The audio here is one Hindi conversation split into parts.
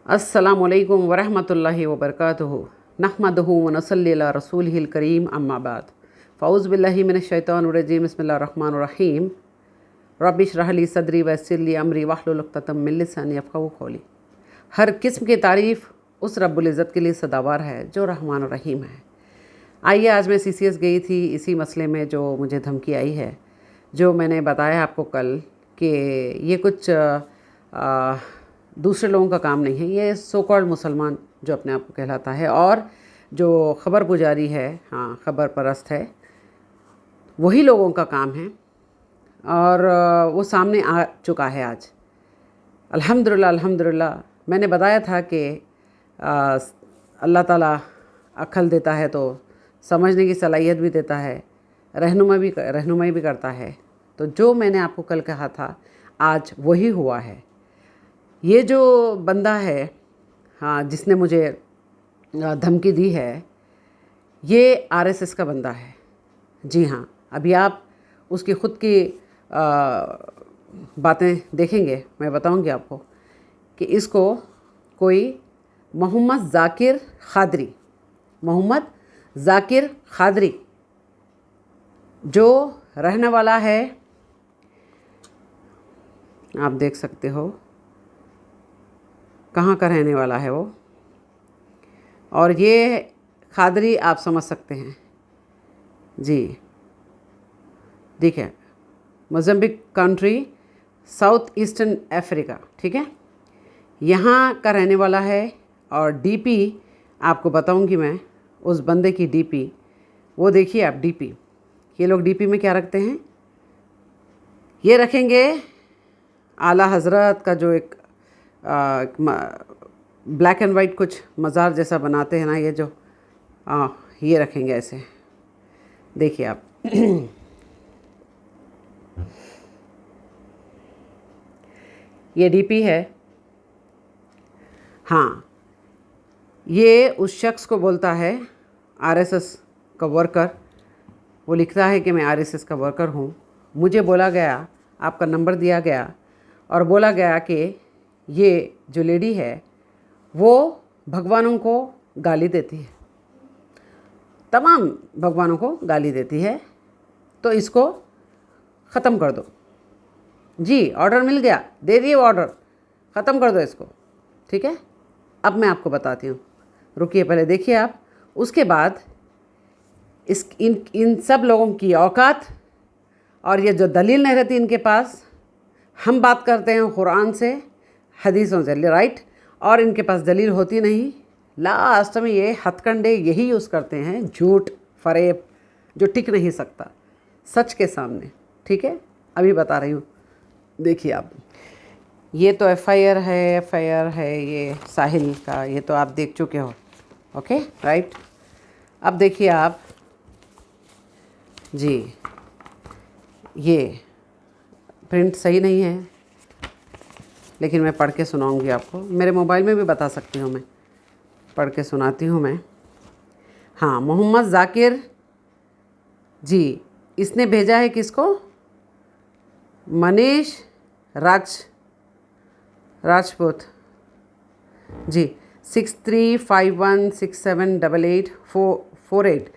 अस्सलामुअलैकुम वरहमतुल्लाहि वबरकातुहू नहमदुहू व नसल्ली अला रसूलिहिल करीम अम्मा बाद फ़ऊज़ु बिल्लाहि मिनश शैतानिर रजीम बिस्मिल्लाहिर रहमानिर रहीम रब्बि इश्रह ली सदरी वयस्सिर ली अमरी वहलुल उक़दतम मिन लिसानी यफ़क़हू क़ौली। हर किस्म की तारीफ़ उस रब्बुल इज़्ज़त के लिए सदावार है जो रहमान और रहीम है। आइए, आज मैं CCS गई थी इसी मसले में जो मुझे धमकी आई है, जो मैंने बताया आपको कल कि ये कुछ दूसरे लोगों का काम नहीं है। ये सो कॉल्ड मुसलमान जो अपने आप को कहलाता है और जो ख़बर पुजारी है, हाँ ख़बर परस्त है, वही लोगों का काम है। और वो सामने आ चुका है आज। अल्हम्दुलिल्लाह अल्हम्दुलिल्लाह। मैंने बताया था कि अल्लाह ताला अक्ल देता है तो समझने की सलाहियत भी देता है, रहनुमाई भी करता है। तो जो मैंने आपको कल कहा था आज वही हुआ है। ये जो बंदा है, हाँ, जिसने मुझे धमकी दी है, ये RSS का बंदा है। जी हाँ, अभी आप उसकी ख़ुद की बातें देखेंगे, मैं बताऊंगी आपको कि इसको कोई मोहम्मद ज़ाकिर ख़ादरी जो रहने वाला है, आप देख सकते हो कहाँ का रहने वाला है वो। और ये ख़ादरी आप समझ सकते हैं जी, देखिए, Mozambique country, south eastern Africa, ठीक है, यहाँ का रहने वाला है। और DP आपको बताऊंगी मैं उस बंदे की DP। वो देखिए आप DP, ये लोग DP में क्या रखते हैं, ये रखेंगे आला हज़रत का जो एक ब्लैक एंड वाइट कुछ मज़ार जैसा बनाते हैं ना, ये जो ये रखेंगे ऐसे, देखिए आप ये DP है। हाँ, ये उस शख्स को बोलता है RSS का वर्कर। वो लिखता है कि मैं RSS का वर्कर हूँ। मुझे बोला गया, आपका नंबर दिया गया और बोला गया कि ये जो लेडी है वो भगवानों को गाली देती है, तमाम भगवानों को गाली देती है, तो इसको ख़त्म कर दो। जी, ऑर्डर मिल गया, दे दिए ऑर्डर, ख़त्म कर दो इसको, ठीक है। अब मैं आपको बताती हूँ, रुकिए, पहले देखिए आप। उसके बाद इन सब लोगों की औकात और ये जो दलील नहीं रहती इनके पास। हम बात करते हैं कुरान से, हदीसों से, राइट, और इनके पास दलील होती नहीं। लास्ट में ये हथकंडे यही यूज़ करते हैं, झूठ फरेब, जो टिक नहीं सकता सच के सामने, ठीक है। अभी बता रही हूँ, देखिए आप। ये तो FIR है ये साहिल का, ये तो आप देख चुके हो, ओके, राइट। अब देखिए आप जी, ये प्रिंट सही नहीं है, लेकिन मैं पढ़ के सुनाऊंगी आपको। मेरे मोबाइल में भी बता सकती हूँ, मैं पढ़ के सुनाती हूँ मैं। हाँ, मोहम्मद ज़ाकिर जी, इसने भेजा है किसको, मनीष राजपूत जी, 6351678848।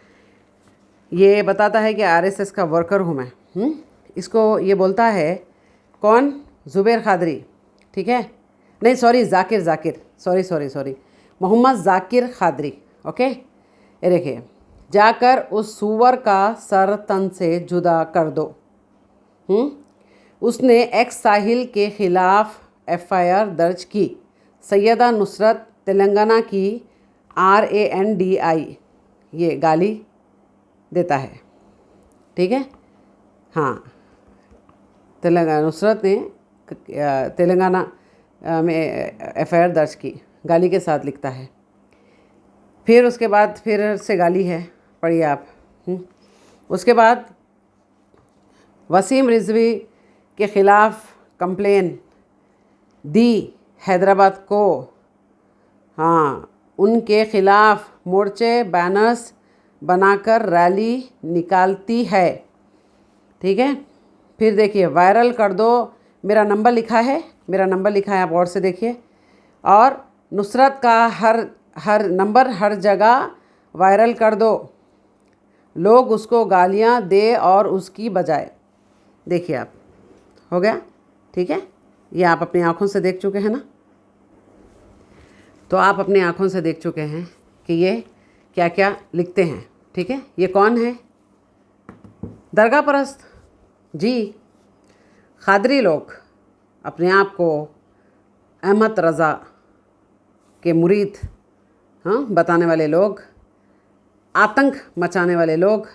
ये बताता है कि RSS का वर्कर हूँ मैं। इसको ये बोलता है कौन, ज़ुबैर ख़ादरी, ठीक है, नहीं sorry, Zakir sorry, Mohammed Zakir Qadri, okay. ये देखिए, जाकर उस सूअर का सर तन से जुदा कर दो। उसने एक्स साहिल के ख़िलाफ़ FIR दर्ज की। सैयदा नुसरत तेलंगाना की RANDI ये गाली देता है, ठीक है। हाँ, नुसरत ने तेलंगाना में FIR दर्ज की, गाली के साथ लिखता है। फिर उसके बाद फिर से गाली है, पढ़िए आप। उसके बाद वसीम रिजवी के ख़िलाफ़ कंप्लेन दी हैदराबाद को। हाँ, उनके ख़िलाफ़ मोर्चे बैनर्स बनाकर रैली निकालती है, ठीक है। फिर देखिए, वायरल कर दो, मेरा नंबर लिखा है आप और से देखिए। और नुसरत का हर नंबर हर जगह वायरल कर दो, लोग उसको गालियां दे और उसकी बजाय। देखिए आप, हो गया, ठीक है। ये आप अपनी आँखों से देख चुके हैं ना। तो आप अपनी आँखों से देख चुके हैं कि ये क्या क्या लिखते हैं, ठीक है। ये कौन है? दरगाह परस्त जी, खादरी लोग, अपने आप को अहमद रज़ा के मुरीद बताने वाले लोग, आतंक मचाने वाले लोग,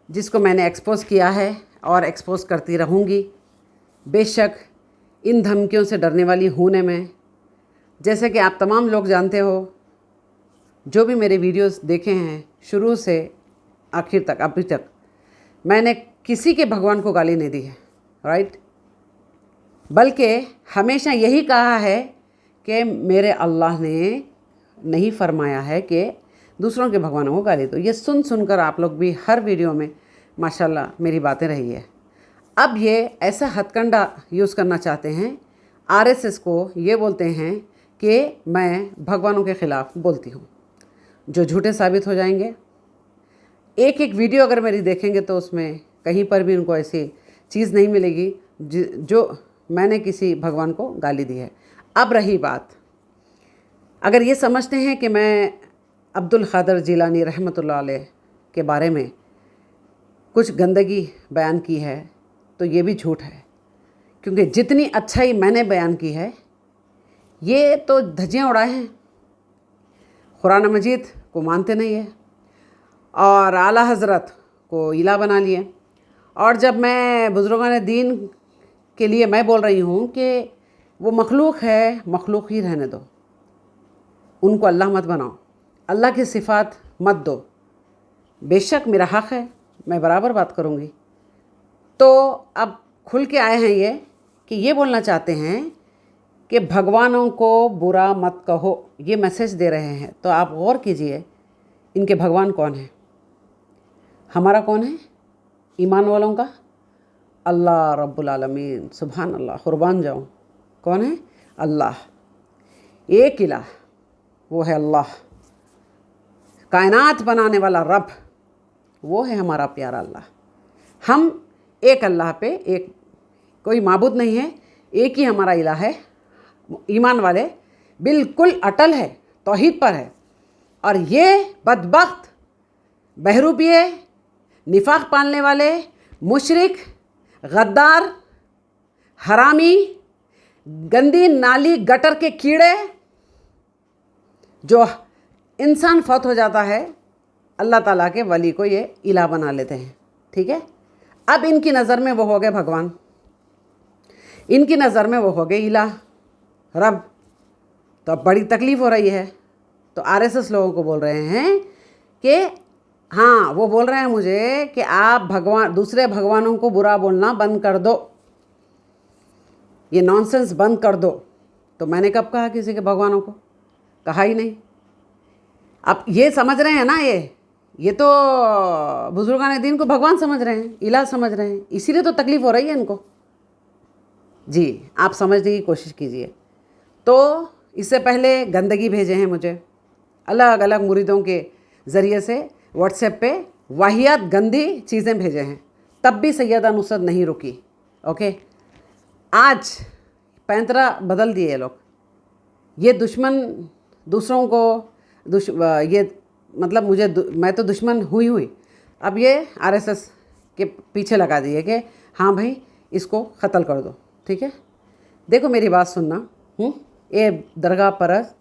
जिसको मैंने एक्सपोज़ किया है और एक्सपोज़ करती रहूँगी। बेशक इन धमकियों से डरने वाली हूँ न मैं। जैसे कि आप तमाम लोग जानते हो, जो भी मेरे वीडियोस देखे हैं शुरू से आखिर तक, अभी तक मैंने किसी के भगवान को गाली नहीं दी है, राइट। बल्कि हमेशा यही कहा है कि मेरे अल्लाह ने नहीं फरमाया है कि दूसरों के भगवानों को गाली दो। ये सुनकर आप लोग भी हर वीडियो में माशाल्लाह मेरी बातें रही है। अब ये ऐसा हथकंडा यूज़ करना चाहते हैं, आरएसएस को ये बोलते हैं कि मैं भगवानों के ख़िलाफ़ बोलती हूँ, जो झूठे साबित हो जाएंगे। एक एक वीडियो अगर मेरी देखेंगे तो उसमें कहीं पर भी उनको ऐसी चीज़ नहीं मिलेगी जो मैंने किसी भगवान को गाली दी है। अब रही बात, अगर ये समझते हैं कि मैं अब्दुल क़ादिर जिलानी रहमतुल्लाह अलैह के बारे में कुछ गंदगी बयान की है, तो ये भी झूठ है। क्योंकि जितनी अच्छाई मैंने बयान की है, ये तो धज्जियाँ उड़ाए हैं, कुरान मजीद को मानते नहीं है और आला हज़रत को इला बना लिए। और जब मैं बुज़ुर्गान दीन के लिए मैं बोल रही हूँ कि वो मखलूक है, मखलूक ही रहने दो, उनको अल्लाह मत बनाओ, अल्लाह की सिफ़ात मत दो। बेशक मेरा हक़ है, मैं बराबर बात करूँगी। तो अब खुल के आए हैं ये कि ये बोलना चाहते हैं कि भगवानों को बुरा मत कहो, ये मैसेज दे रहे हैं। तो आप गौर कीजिए, इनके भगवान कौन है? हमारा कौन है? ईमान वालों का अल्लाह रब्बुल आलमीन, सुभान अल्लाह, कुर्बान जाऊँ। कौन है? अल्लाह, एक इलाह, वो है अल्लाह, कायनात बनाने वाला रब, वो है हमारा प्यारा अल्लाह। हम एक अल्लाह पे, एक कोई माबूद नहीं है, एक ही हमारा इलाह है। ईमान वाले बिल्कुल अटल है, तौहीद पर है। और ये बदबख्त, बहरूपिये, निफाक पालने वाले, मुशरिक, गद्दार, हरामी, गंदी नाली गटर के कीड़े, जो इंसान फौत हो जाता है अल्लाह ताला के वली को ये इला बना लेते हैं, ठीक है। अब इनकी नज़र में वो हो गए भगवान, इनकी नज़र में वो हो गए इला, रब। तो अब बड़ी तकलीफ़ हो रही है। तो आरएसएस लोगों को बोल रहे हैं कि हाँ, वो बोल रहे हैं मुझे कि आप दूसरे भगवानों को बुरा बोलना बंद कर दो, ये नॉनसेंस बंद कर दो। तो मैंने कब कहा किसी के भगवानों को? कहा ही नहीं। अब ये समझ रहे हैं ना, ये तो बुजुर्गान दीन को भगवान समझ रहे हैं, इलाह समझ रहे हैं, इसीलिए तो तकलीफ़ हो रही है इनको। जी, आप समझने की कोशिश कीजिए। तो इससे पहले गंदगी भेजे हैं मुझे अलग अलग मुरीदों के ज़रिए से, व्हाट्सएप पे वाहियात गंदी चीज़ें भेजे हैं, तब भी सैयदा नुसरत नहीं रुकी। ओके, आज पैंतरा बदल दिए लोग। ये दुश्मन दूसरों को ये मतलब मैं तो दुश्मन हुई। अब ये आरएसएस के पीछे लगा दिए कि हाँ भाई इसको क़त्ल कर दो, ठीक है। देखो मेरी बात सुनना, ये दरगाह परस्त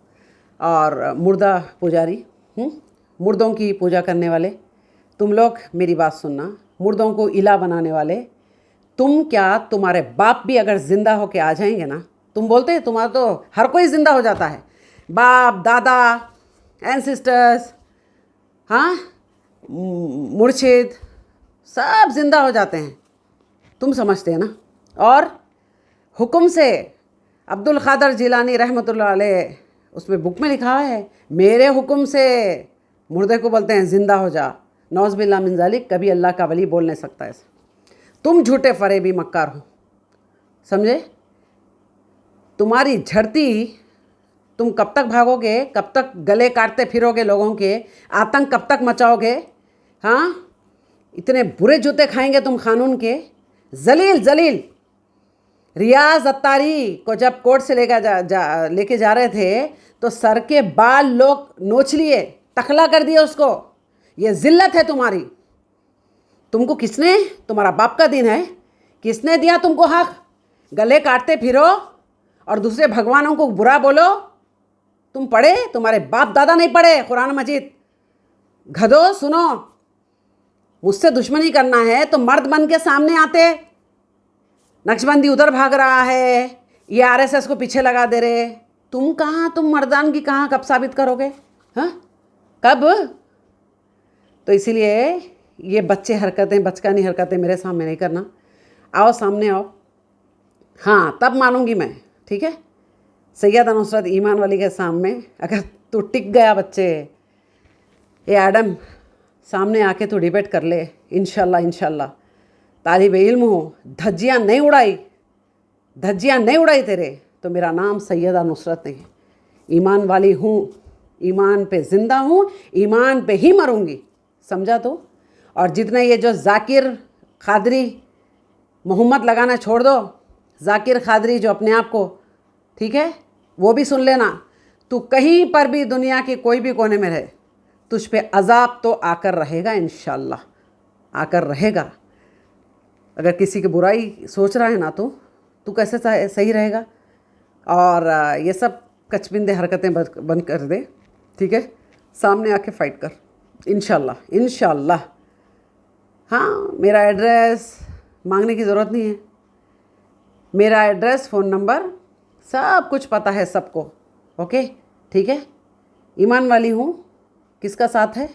और मुर्दा पुजारी, मुर्दों की पूजा करने वाले, तुम लोग मेरी बात सुनना, मुर्दों को इला बनाने वाले, तुम क्या, तुम्हारे बाप भी अगर ज़िंदा हो के आ जाएंगे ना, तुम बोलते हैं तुम्हारा तो हर कोई ज़िंदा हो जाता है, बाप दादा एंसेस्टर्स, हाँ, मुर्शिद सब ज़िंदा हो जाते हैं, तुम समझते हैं ना। और हुक्म से अब्दुल क़ादिर जिलानी रहमतुल्लाह अलैह, उसमें बुक में लिखा है, मेरे हुक्म से मुर्दे को बोलते हैं ज़िंदा हो जा। नौज़ बिल्लाह मिन ज़ालिक, कभी अल्लाह का वली बोल नहीं सकता ऐसा। तुम झूठे फरेबी मक्कार हो, समझे। तुम्हारी झड़ती तुम कब तक भागोगे, कब तक गले काटते फिरोगे लोगों के, आतंक कब तक मचाओगे? हाँ, इतने बुरे जूते खाएंगे तुम कानून के। जलील जलील रियाज अत्तारी को जब कोर्ट से लेके जा रहे थे तो सर के बाल लोग नोच लिए, टकला कर दिया उसको। ये जिल्लत है तुम्हारी। तुमको किसने, तुम्हारा बाप का दिन है, किसने दिया तुमको हक गले काटते फिरो और दूसरे भगवानों को बुरा बोलो? तुम पढ़े? तुम्हारे बाप दादा नहीं पढ़े कुरान मजीद? गधो, सुनो, मुझसे दुश्मनी करना है तो मर्द बन के सामने आते। नक्शबंदी उधर भाग रहा है, ये आरएसएस को पीछे लगा दे रहे। तुम कहाँ, तुम मर्दान की कहाँ कब साबित करोगे? हाँ, कब? तो इसीलिए ये बच्चे हरकतें, बचकानी हरकतें मेरे सामने नहीं करना। आओ, सामने आओ। हाँ, तब मानूंगी मैं, ठीक है? सैयदा नुसरत ईमान वाली के सामने अगर तू टिक गया बच्चे, ये एडम सामने आके तू डिबेट कर ले, इंशाल्लाह इंशाल्लाह। तालिब इल्म हो, धज्जियाँ नहीं उड़ाई, धज्जियाँ नहीं उड़ाई तेरे तो मेरा नाम सैयदा नुसरत नहीं है। ईमान वाली हूँ, ईमान पे ज़िंदा हूँ, ईमान पे ही मरूंगी, समझा तो? और जितने ये जो जाकिर खादरी मोहम्मद लगाना छोड़ दो, जाकिर खादरी जो अपने आप को, ठीक है, वो भी सुन लेना। तू कहीं पर भी दुनिया के कोई भी कोने में रहे, तुझ पे अजाब तो आकर रहेगा, इंशाल्लाह आकर रहेगा। अगर किसी की बुराई सोच रहा है ना तो तू कैसे सही रहेगा? और ये सब कचबिंदे हरकतें बंद कर दे, ठीक है? सामने आके फाइट कर, इंशाल्लाह इंशाल्लाह। हाँ, मेरा एड्रेस मांगने की ज़रूरत नहीं है। मेरा एड्रेस, फ़ोन नंबर, सब कुछ पता है सबको, ओके, ठीक है? ईमान वाली हूँ, किसका साथ है?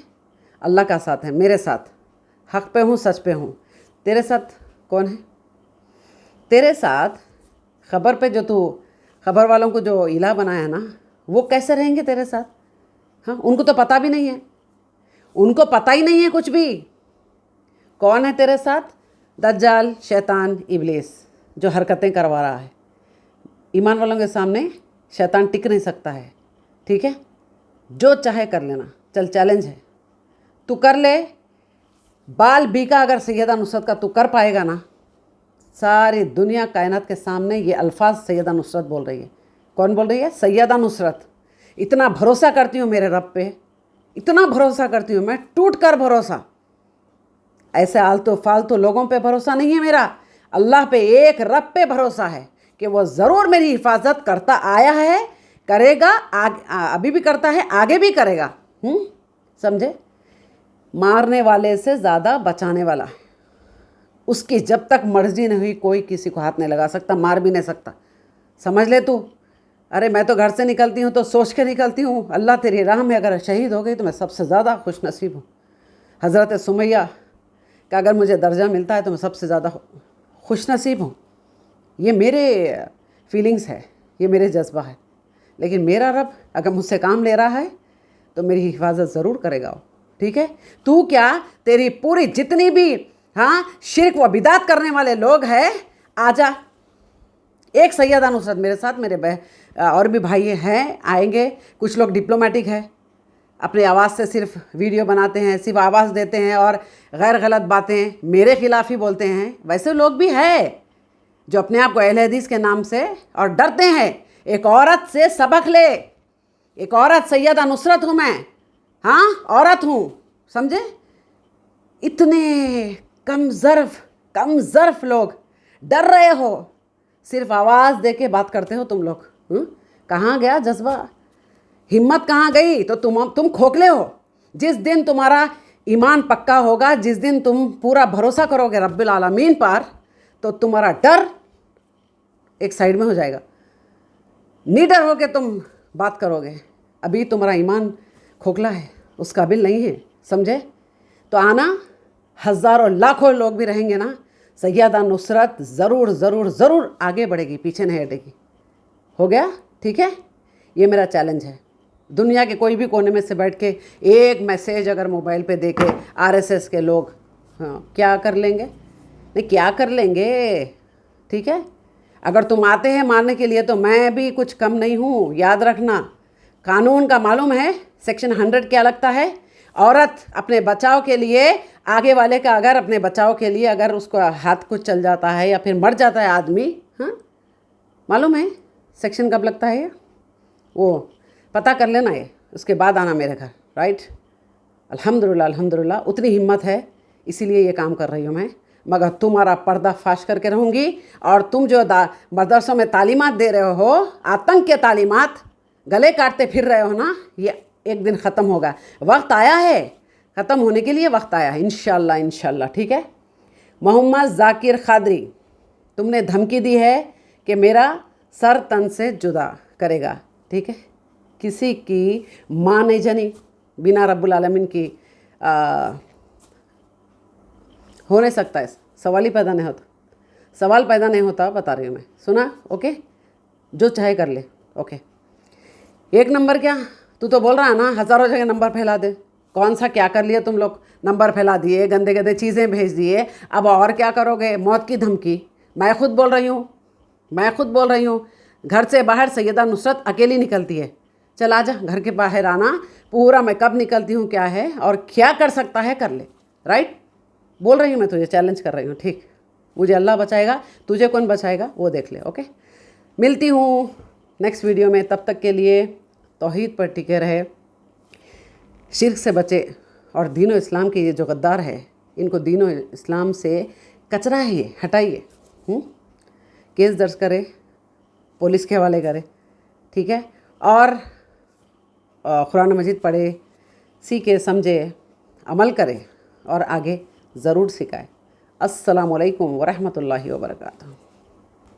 अल्लाह का साथ है, मेरे साथ। हक़ पे हूँ, सच पे हूँ। तेरे साथ कौन है? तेरे साथ खबर पे जो तू खबर वालों को जो इला बनाया है ना, वो कैसे रहेंगे तेरे साथ? हाँ, उनको तो पता भी नहीं है, उनको पता ही नहीं है कुछ भी। कौन है तेरे साथ? दज्जाल, शैतान, इब्लीस जो हरकतें करवा रहा है। ईमान वालों के सामने शैतान टिक नहीं सकता है, ठीक है? जो चाहे कर लेना, चल चैलेंज है, तू कर ले। बाल बीका अगर सैयदा नुसरत का तू कर पाएगा ना, सारी दुनिया कायनात के सामने ये अल्फाज सैयदा नुसरत बोल रही है। कौन बोल रही है? सैयदा नुसरत। इतना भरोसा करती हूँ मेरे रब पे, इतना भरोसा करती हूँ मैं, टूट कर भरोसा। ऐसे आलतू फालतू लोगों पे भरोसा नहीं है मेरा, अल्लाह पे, एक रब पे भरोसा है कि वो ज़रूर मेरी हिफाजत करता आया है, करेगा, अभी भी करता है, आगे भी करेगा। समझे? मारने वाले से ज़्यादा बचाने वाला है। उसकी जब तक मर्जी नहीं हुई कोई किसी को हाथ नहीं लगा सकता, मार भी नहीं सकता, समझ ले तू। अरे मैं तो घर से निकलती हूँ तो सोच के निकलती हूँ, अल्लाह तेरी राह में अगर शहीद हो गई तो मैं सबसे ज़्यादा खुश नसीब हूँ। हज़रत सुमैया का अगर मुझे दर्जा मिलता है तो मैं सबसे ज़्यादा खुश नसीब हूँ। ये मेरे फीलिंग्स है, ये मेरे जज्बा है। लेकिन मेरा रब अगर मुझसे काम ले रहा है तो मेरी हिफाजत ज़रूर करेगा वो, ठीक है? तू क्या, तेरी पूरी जितनी भी शिर्क व बिदात करने वाले लोग हैं, आजा। एक सैयदा नुसरत मेरे साथ, मेरे और भी भाई हैं, आएंगे। कुछ लोग डिप्लोमेटिक है, अपनी आवाज़ से सिर्फ वीडियो बनाते हैं, सिर्फ आवाज़ देते हैं और गैर गलत बातें मेरे खिलाफ ही बोलते हैं। वैसे लोग भी हैं जो अपने आप को अहले हदीस के नाम से और डरते हैं। एक औरत से सबक ले, एक औरत, सैयदा नुसरत हूँ मैं, हाँ, औरत हूँ, समझे? इतने कम ज़र्फ लोग डर रहे हो, सिर्फ आवाज़ दे के बात करते हो तुम लोग। कहाँ गया जज्बा, हिम्मत कहाँ गई? तो तुम खोखले हो। जिस दिन तुम्हारा ईमान पक्का होगा, जिस दिन तुम पूरा भरोसा करोगे रब्बिल आलमीन पर, तो तुम्हारा डर एक साइड में हो जाएगा, निडर हो के तुम बात करोगे। अभी तुम्हारा ईमान खोखला है, उस काबिल नहीं है, समझे? तो आना, हज़ारों लाखों लोग भी रहेंगे ना, सैयदा नुसरत ज़रूर ज़रूर ज़रूर आगे बढ़ेगी, पीछे नहीं हटेगी। हो गया, ठीक है? ये मेरा चैलेंज है। दुनिया के कोई भी कोने में से बैठ के एक मैसेज अगर मोबाइल पे देखे आरएसएस के लोग, हाँ, क्या कर लेंगे? नहीं, क्या कर लेंगे, ठीक है? अगर तुम आते हैं मारने के लिए तो मैं भी कुछ कम नहीं हूँ, याद रखना। कानून का मालूम है सेक्शन 100 क्या लगता है? औरत अपने बचाव के लिए, आगे वाले का अगर अपने बचाव के लिए अगर उसको हाथ कुछ चल जाता है या फिर मर जाता है आदमी, हाँ मालूम है सेक्शन कब लगता है? वो पता कर लेना, ये उसके बाद आना मेरे घर, राइट। अल्हम्दुलिल्लाह अल्हम्दुलिल्लाह उतनी हिम्मत है, इसीलिए ये काम कर रही हूँ मैं। मगर तुम्हारा पर्दा फाश करके रहूँगी। और तुम जो मदरसों में तालीमात दे रहे हो, आतंक के तालीमात गले काटते फिर रहे हो ना, ये एक दिन ख़त्म होगा। वक्त आया है, ख़त्म होने के लिए वक्त आया है, इंशाल्लाह इंशाल्लाह, ठीक है। मोहम्मद जाकिर खादरी, तुमने धमकी दी है कि मेरा सर तन से जुदा करेगा, ठीक है। किसी की माँ नहीं जनी, बिना रब्बुल आलमीन की हो नहीं सकता है, सवाल ही पैदा नहीं होता, सवाल पैदा नहीं होता, बता रही हूँ मैं, सुना? ओके, जो चाहे कर ले, ओके। एक नंबर क्या, तू तो बोल रहा है ना हज़ारों जगह नंबर फैला दे। कौन सा क्या कर लिया तुम लोग? नंबर फैला दिए, गंदे गंदे चीज़ें भेज दिए, अब और क्या करोगे? मौत की धमकी। मैं खुद बोल रही हूँ, मैं खुद बोल रही हूँ, घर से बाहर सैयदा नुसरत अकेली निकलती है। चल आजा घर के बाहर आना, पूरा मैं कब निकलती हूँ क्या है और क्या कर सकता है कर ले, राइट। बोल रही हूँ मैं तुझे, चैलेंज कर रही हूँ, ठीक। मुझे अल्लाह बचाएगा, तुझे कौन बचाएगा वो देख ले, ओके। मिलती हूँ नेक्स्ट वीडियो में, तब तक के लिए तौहीद पर टिके रहे, शिर्क से बचे और दीन इस्लाम के ये जो गद्दार है, इनको दीन इस्लाम से कचरा है ये, हटाइए। केस दर्ज करे, पुलिस के हवाले करे, ठीक है। और कुरान मजीद पढ़े, सीखे, समझे, अमल करे और आगे ज़रूर सिखाए। अस्सलामु अलैकुम वरहमतुल्लाहि वबरकातुहू।